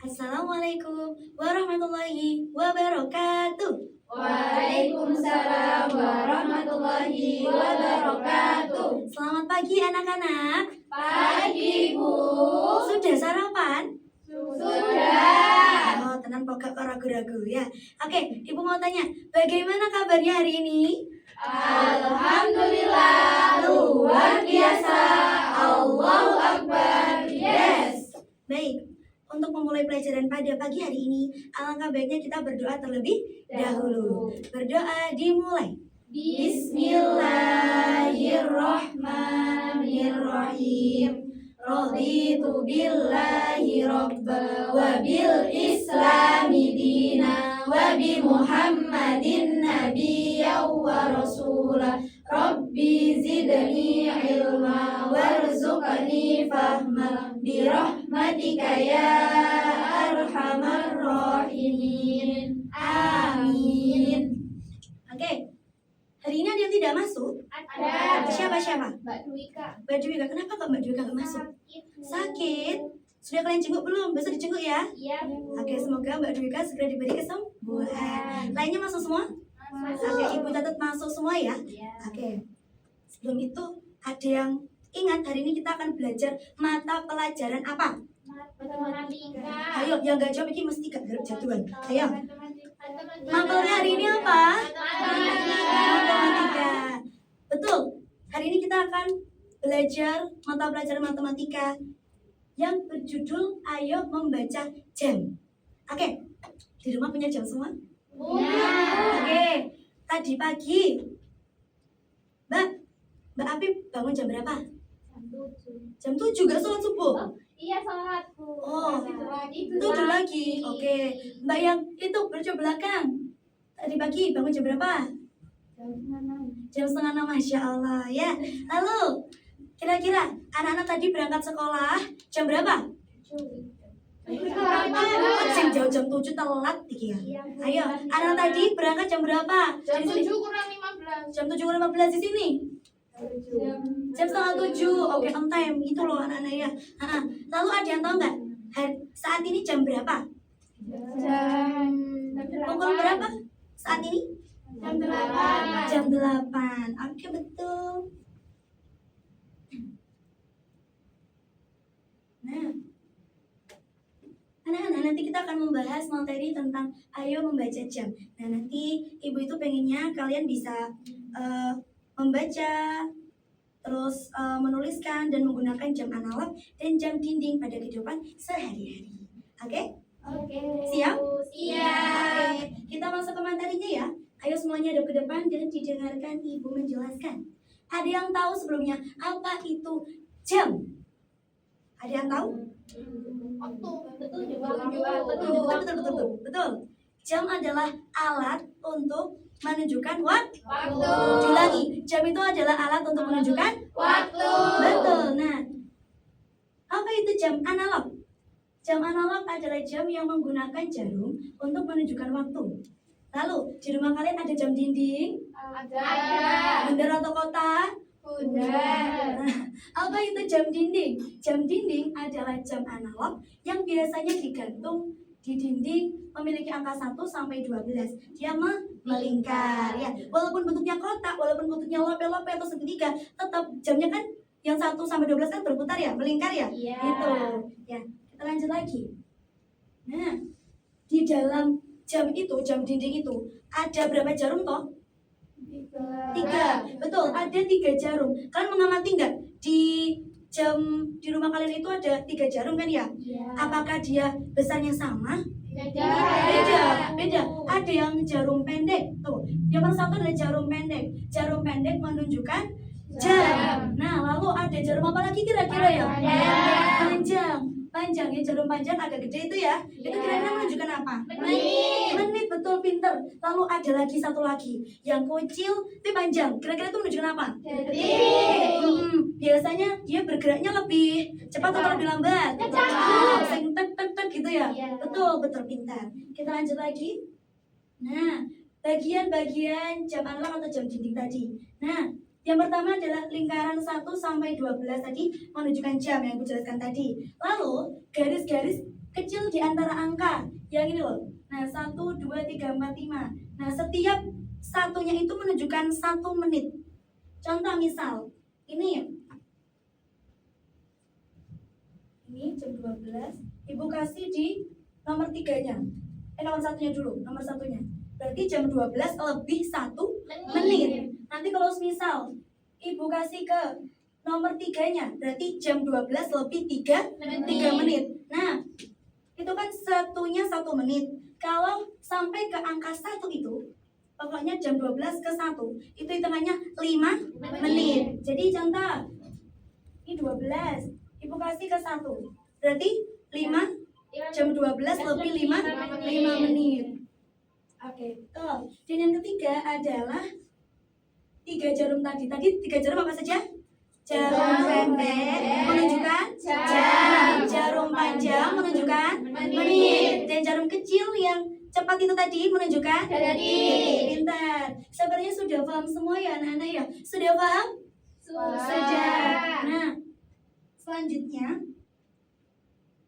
Assalamualaikum warahmatullahi wabarakatuh. Waalaikumsalam warahmatullahi wabarakatuh. Selamat pagi anak-anak. Pagi, Bu. Sudah sarapan? Sudah. Oh, tenang kok gak ragu-ragu ya. Oke, Ibu mau tanya, bagaimana kabarnya hari ini? Alhamdulillah, luar biasa. Allahu Akbar. Yes. Baik, untuk memulai pelajaran pada pagi hari ini, alangkah baiknya kita berdoa terlebih dahulu. Berdoa dimulai. Bismillahirrahmanirrahim. Raditu billahi rabba wa bil islami dina wa bi Muhammadin nabiyya wa rasula. Rabbi zidni ilma warzuqni fahma bi rahmatika ya arhamar rahimin. Amin. Oke. Hari ini ada yang tidak masuk? Ada. Siapa? Mbak Dwika. Mbak Dwika, kenapa kok Mbak Dwika gak masuk? Sakit? Sudah kalian jenguk belum? Besok dijenguk ya? Iya. Oke, semoga Mbak Dwika segera diberi kesembuhan. Lainnya masuk semua? Oke, Ibu catat masuk semua ya? Oke. Sebelum itu, ada yang ingat hari ini kita akan belajar mata pelajaran apa? Matematika. Ayo, yang gak jawab ini mesti gak garap jadwal. Ayo. Mapelnya hari ini apa? Matematika. Betul. Hari ini kita akan belajar mata pelajaran matematika yang berjudul Ayo Membaca Jam. Oke. Di rumah punya jam semua? Oke. Tadi pagi Mbak Apip bangun jam berapa? Jam 7 gak sholat subuh? Iya, sholatku. Oh, itu 7 lagi. Oke. Mbak yang itu bercoba belakang. Tadi pagi bangun jam berapa? Jam setengah 6, Masya Allah ya. Lalu, kira-kira anak-anak tadi berangkat sekolah jam berapa? Sing jauh jam 7 telat dikit ya. Ayo, anak tadi berangkat jam berapa? Jam Di sini. 7 kurang 15. Jam 7:15 di sini. Jam setengah 7. Oke, on time. Itu loh anak-anak ya. Lalu ada yang tahu nggak? Saat ini jam berapa? Pukul berapa? Saat ini? Jam 8. Jam 8. Oke, betul. Nah, anak-anak, nanti kita akan membahas materi tentang ayo membaca jam. Nah, nanti Ibu itu pengennya kalian bisa membaca, terus menuliskan dan menggunakan jam analog dan jam dinding pada kehidupan sehari-hari. Oke? Oke. Siap? Siap. Oke, kita masuk ke materinya ya. Ayo semuanya hadap ke depan dan didengarkan Ibu menjelaskan. Ada yang tahu sebelumnya apa itu jam? Ada yang tahu? Waktu. Betul. Jam adalah alat untuk menunjukkan waktu. Waktu. Ulangi, jam itu adalah alat untuk menunjukkan Waktu. betul. Nah, apa itu jam analog? Jam analog adalah jam yang menggunakan jarum untuk menunjukkan waktu. Lalu, di rumah kalian ada jam dinding, Ada. bundar atau kotak? Udah. Apa itu jam dinding? Jam dinding adalah jam analog yang biasanya digantung di dinding, memiliki angka 1 sampai 12. Dia melingkar ya. Walaupun bentuknya kotak, walaupun bentuknya lope-lope atau segitiga, tetap jamnya kan yang 1 sampai 12 kan berputar ya, melingkar ya. Iya. Gitu. Ya, kita lanjut lagi. Nah, di dalam jam itu, jam dinding itu ada berapa jarum toh? 3. Betul, ada 3 jarum. Kalian mengamati nggak di jam di rumah kalian itu ada 3 jarum kan ya? Apakah dia besarnya sama? Beda. Ada yang jarum pendek tuh. Yang satu adalah jarum pendek. Jarum pendek menunjukkan jam. Nah, lalu ada jarum apa lagi kira-kira ya? Panjang ya, jarum panjang agak gede itu ya. Itu kira-kira menunjukkan apa? Menit, betul, pinter. Lalu ada lagi satu lagi yang kecil tapi panjang. Kira-kira itu menunjukkan apa? Biasanya dia bergeraknya lebih cepat atau lebih lambat? Sing tek gitu ya. Iya. Betul, pintar. Kita lanjut lagi. Nah, bagian-bagian jam analog atau jam dinding tadi. Nah, yang pertama adalah lingkaran 1 sampai 12 tadi menunjukkan jam yang aku jelaskan tadi. Lalu, garis-garis kecil kecil di antara angka yang ini loh. Nah, 1, 2, 3, 4, 5. Nah, setiap satunya itu menunjukkan 1 menit. Contoh misal, ini jam 12, Ibu kasih di nomor 3-nya. Nomor 1-nya dulu, nomor 1-nya. Berarti jam 12 lebih 1 menit. Nanti kalau misal Ibu kasih ke nomor 3-nya, berarti jam 12 lebih 3 menit. Nah, itu kan satunya 1 menit. Kalau sampai ke angka 1 itu, pokoknya jam 12 ke 1, itu hitungannya 5 menit. Jadi contoh, ini 12, Ibu kasih ke 1, berarti 5, jam 12 lebih 5 menit. Oke, betul. Dan yang ketiga adalah 3 jarum tadi. Tadi 3 jarum apa saja? Jarum pendek menunjukkan jam, jarum panjang menunjukkan menit, dan jarum kecil yang cepat itu tadi menunjukkan detik. Pintar. Sepertinya sudah paham semua ya anak-anak ya? Sudah paham? Sudah. Nah, selanjutnya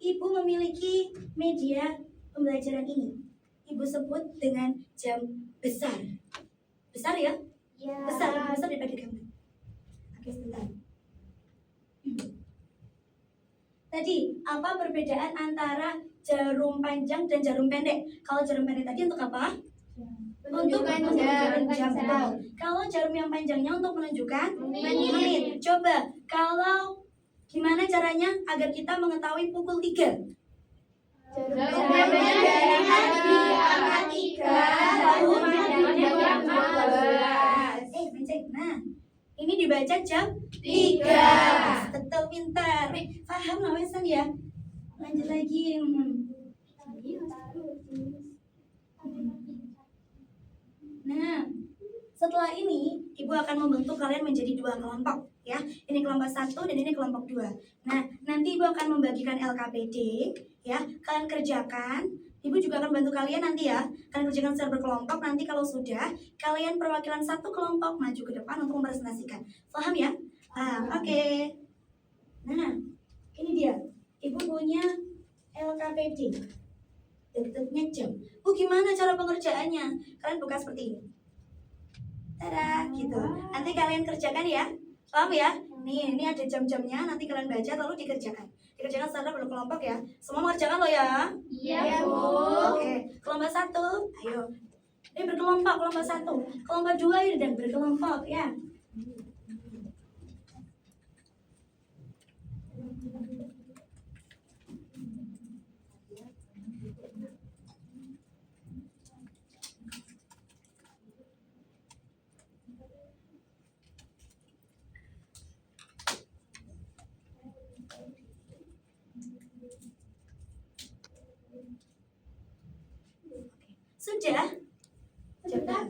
Ibu memiliki media pembelajaran ini. Ibu sebut dengan jam besar. Besar ya? Besar daripada gambar. Oke, sebentar. Tadi, apa perbedaan antara jarum panjang dan jarum pendek? Kalau jarum pendek tadi untuk apa? Untuk menunjukkan jam. Betul. Kalau jarum yang panjangnya untuk menunjukkan menit. Coba, kalau gimana caranya agar kita mengetahui pukul 3? Nah, ini dibaca jam 3. Betul, pintar. Paham namanya San ya? Lanjut lagi. Nah, setelah ini Ibu akan membentuk kalian menjadi 2 kelompok ya. Ini kelompok 1 dan ini kelompok 2. Nah, nanti Ibu akan membagikan LKPD ya. Kalian kerjakan. Ibu juga akan bantu kalian nanti ya. Kalian kerjakan secara berkelompok. Nanti kalau sudah, kalian perwakilan 1 kelompok maju ke depan untuk mempresentasikan. Paham ya? Oke. Nah, ini dia. Ibu punya LKPD. Bentuknya jam. Gimana cara pengerjaannya? Kalian buka seperti ini. Tada, gitu. Nanti kalian kerjakan ya. Paham ya? Nih, ini ada jam-jamnya. Nanti kalian baca lalu dikerjakan. Dikerjakan secara berkelompok ya. Semua mengerjakan lo ya? Iya, Bu. Oke, kelompok 1, ayo. Ini berkelompok, kelompok 1. Kelompok 2 ini dan berkelompok ya. Sudah? Coba.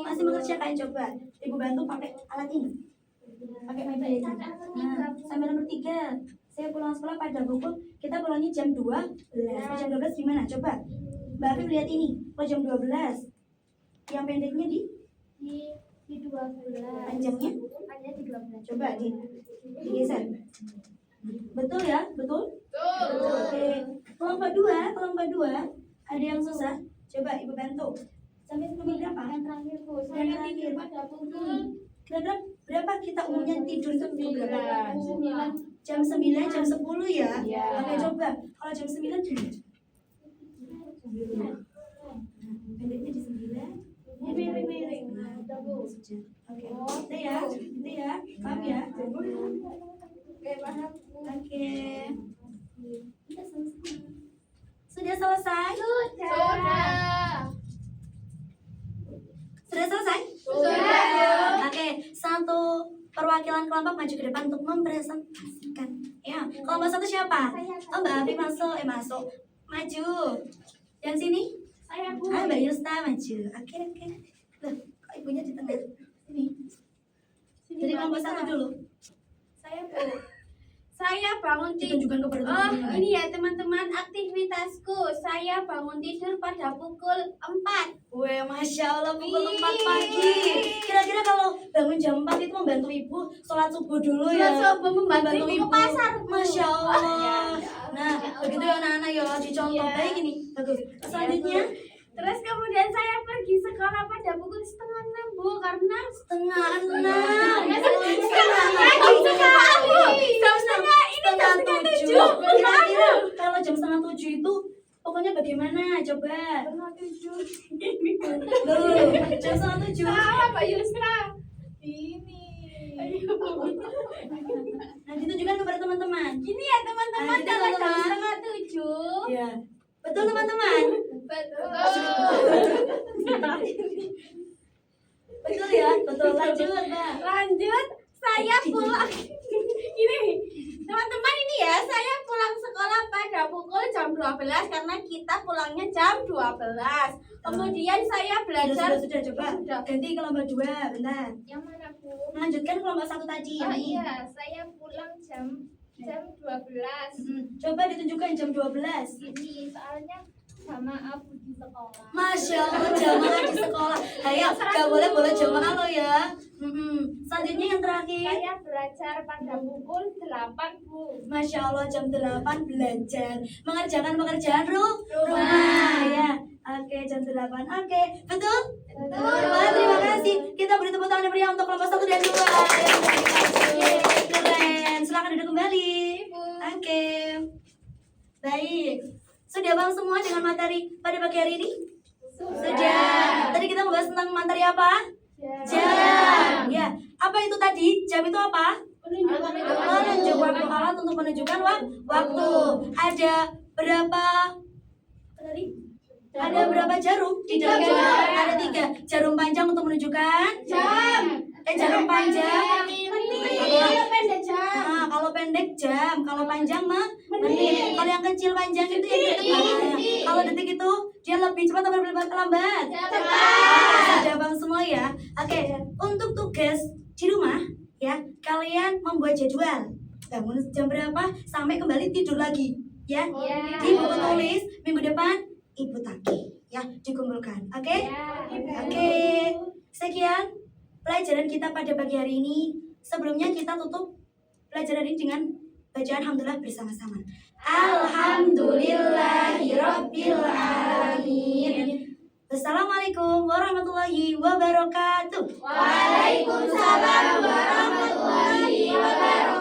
Masih mengerjakan, coba. Ibu bantu pakai alat ini. Pakai media ini. Nah, sampai nomor 3. Saya pulang sekolah pada pukul, kita pulangnya jam 12. Jam 12 gimana? Coba. Mbak Afif lihat ini. Kalau jam 12. Yang pendeknya di 12. panjangnya? Panjangnya di 12. Coba digeser. Betul ya? Betul? Oke. Kelompok 2. Ada yang susah? Coba Ibu bantu. Sampai nomor berapa? Yang terakhir, Bu. Yang Saya terakhir. tidur pada pukul Kira-kira berapa kita umumnya tidur itu pukul berapa? 9. Jam 9, jam 10 ya? Iya. Oke, coba. Kalau jam 9 gimana? Pendeknya di 9. Ini miring-miring. Oke. Itu ya. Paham ya? Oke, paham. Oke. Sudah selesai? Sudah selesai? Sudah. Oke, 1 perwakilan kelompok maju ke depan untuk mempresentasikan. Ya, kelompok 1 siapa? Oh, Mbak Afif masuk. Maju. Yang sini? Saya, Bu. Mbak Yusta maju. Oke. Loh, kok ibunya di tengah? Sini. Jadi kelompok 1 dulu. Saya, Bu. Saya bangun tidur. Ditunjukkan kepada teman-teman. Ini ya teman-teman aktivitasku. Saya bangun tidur pada pukul 4. Weh, Masya Allah, pukul 4 pagi. Kira-kira kalau bangun jam 4 itu membantu ibu sholat subuh dulu ya? Sholat subuh, membantu ibu ke pasar, Bu. Masya Allah. Nah, begitu ya anak-anak ya, dicontoh Iya. baik ini. Bagus. Selanjutnya Terus kemudian saya pergi sekolah pada pukul 5:30 Bu karena setengah enam. Setengah tujuh. Kira-kira kalau jam setengah tujuh itu pokoknya bagaimana? Coba. Setengah 7. Loh, jam setengah tujuh. Salah Mbak Yusra. Ini. Nah, ditunjukkan kepada teman-teman. Ini ya teman-teman Nah, kalau jam teman-teman. setengah 7. Ya. Betul teman-teman? Betul. Betul ya? Betul. Lanjut, Mbak. Lanjut, saya pulang. Ini teman-teman ini ya, saya pulang sekolah pada pukul jam 12 karena kita pulangnya jam 12. Kemudian saya belajar. Sudah, coba. Sudah. Ganti kelompok 2, bentar. Yang mana Bu? Melanjutkan kelompok 1 tadi. Oh yang ini. iya, saya pulang jam 12. Coba ditunjukkan jam 12. Ini soalnya jamaah Bu di sekolah. Masya Allah, jamaah di sekolah. Ayo, gak boleh jamaah lo ya. Selanjutnya yang terakhir. Saya belajar pada pukul 8 Bu. Masya Allah, jam 8 belajar. Mengerjakan pekerjaan rumah. Rumah. Ya. Oke, jam 8. Oke, betul? Betul. Wah, terima kasih. Kita beri tepuk tangan yang meriah untuk kelompok 1 dan 2. Keren. Silakan duduk kembali. Oke. Baik. Sudah bang semua dengan materi pada pagi hari ini? Sudah. Tadi kita membahas tentang materi apa? Jam. Ya. Apa itu tadi? Jam itu apa? Menunjuk waktu, alat untuk menunjukkan waktu. Ada berapa? Tadi? Ada berapa jarum di dalam Tiga. jam? Ada 3. Jarum panjang untuk menunjukkan Jam. jarum panjang. Menit. Pendek jam. Nah, kalau pendek jam, kalau panjang menit. Kalau yang kecil panjang itu yang detik. Kalau detik itu dia lebih cepat atau lebih lambat? Cepat. Sudah bang semua ya. Oke, untuk tugas di rumah ya, kalian membuat jadwal. Bangun jam berapa sampai kembali tidur lagi ya. Ya. Di buku tulis minggu depan Ibu Taki ya, dikumpulkan. Oke? Oke. Sekian pelajaran kita pada pagi hari ini. Sebelumnya kita tutup pelajaran ini dengan bacaan alhamdulillah bersama-sama. Alhamdulillahirabbil alamin. Wassalamualaikum warahmatullahi wabarakatuh. Waalaikumsalam warahmatullahi wabarakatuh.